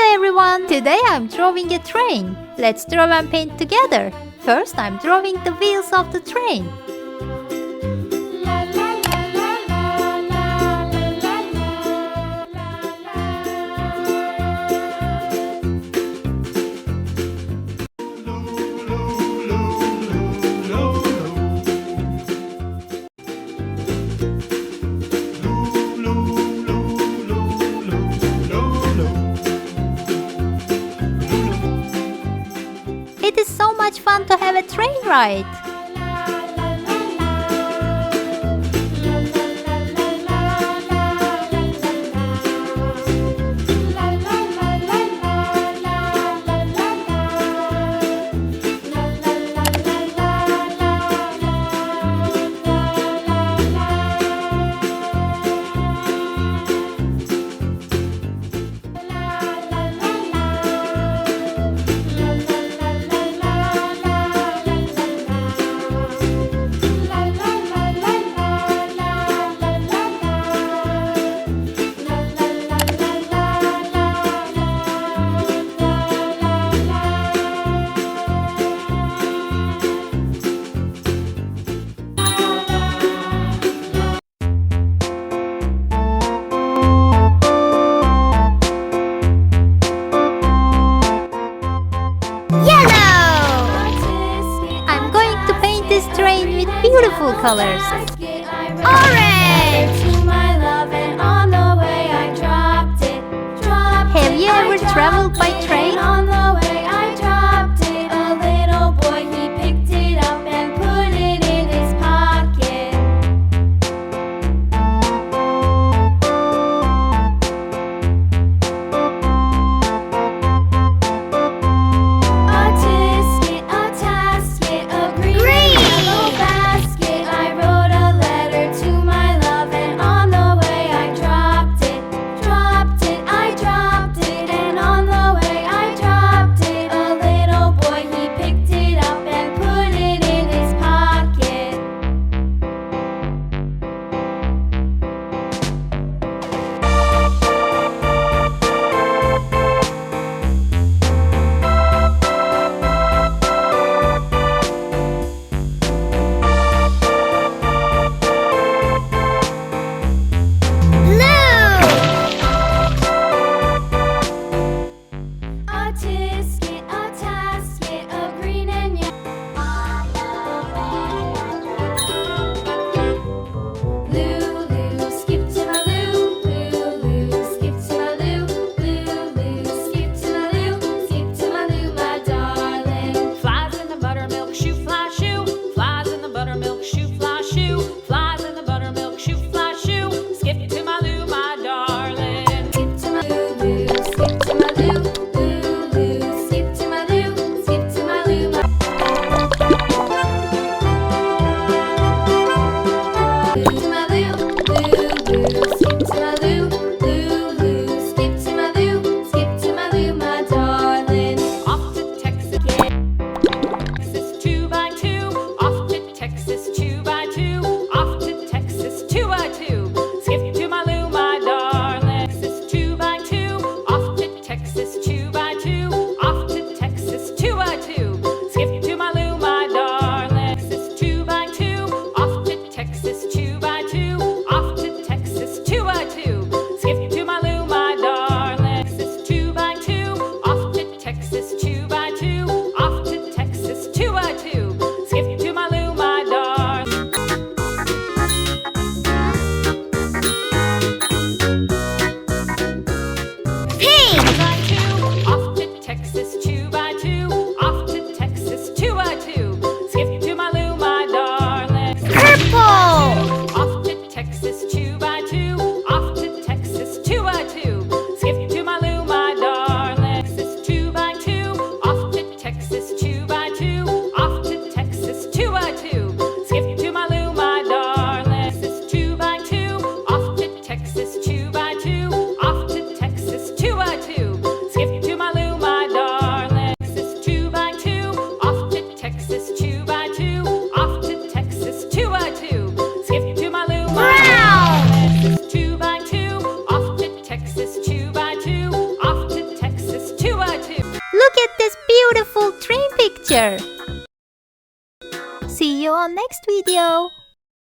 Hello everyone! Today I'm drawing a train. Let's draw and paint together. First I'm drawing the wheels of the train. It is so much fun to have a train ride. Beautiful colors. Orange! Have you ever traveled by train? On the way I dropped it. A little boy, he picked it up and put it in his pocket. A tisket, a tasket, a green yellow basket. I wrote a letter to my love, and on the way I dropped it. I dropped it, and on the way I dropped it. A little boy, he picked it up and put it in his pocket. A tisket, a tasket, a green and Lulu, skip to my Lou, Lulu, skip to my Lou, Lulu, skip to my Lou, skip to my Lou, my darling. Flies in the buttermilk shoe, fly shoe. Flies in the buttermilk shoe, fly shoe. Flies in the buttermilk shoe, fly shoe. Skip to my Lou, my darling. Skip to my Lulu, skip to my Lou, Lulu, skip to my Lou, skip to my Lou, my to my Lou, Lulu, skip to my Lou, Lulu, skip to my Lou, skip to my Lou, my darling. Off to Texas, Texas 2x2. Off to Texas 2x2. Off to Texas 2x2. Skip to my Lou, my darling. Texas 2x2. Off to Texas 2x2. Off to Texas 2x2. Skip to my Lou, my darling. Texas 2x2. Off to Texas 2x2. Off to Texas 2x2. Skip to my Lou, my darling. Texas 2x2. Off to Texas 2x2. Off to Texas 2x2. Skip to my Lou, my darling. Off to Texas 2x2. Off to Texas 2x2. Skip to my Lou, my darling. Purple! Off to Texas 2x2. Off to Texas 2x2. Skip to my Lou, my darling. Texas 2x2. Off to Texas 2x2. Off to Texas 2x2. Skip to my Lou, my darling. Texas 2x2. Off to Texas 2x2. Off to Texas 2x2. Look at this beautiful train picture. See you on next video.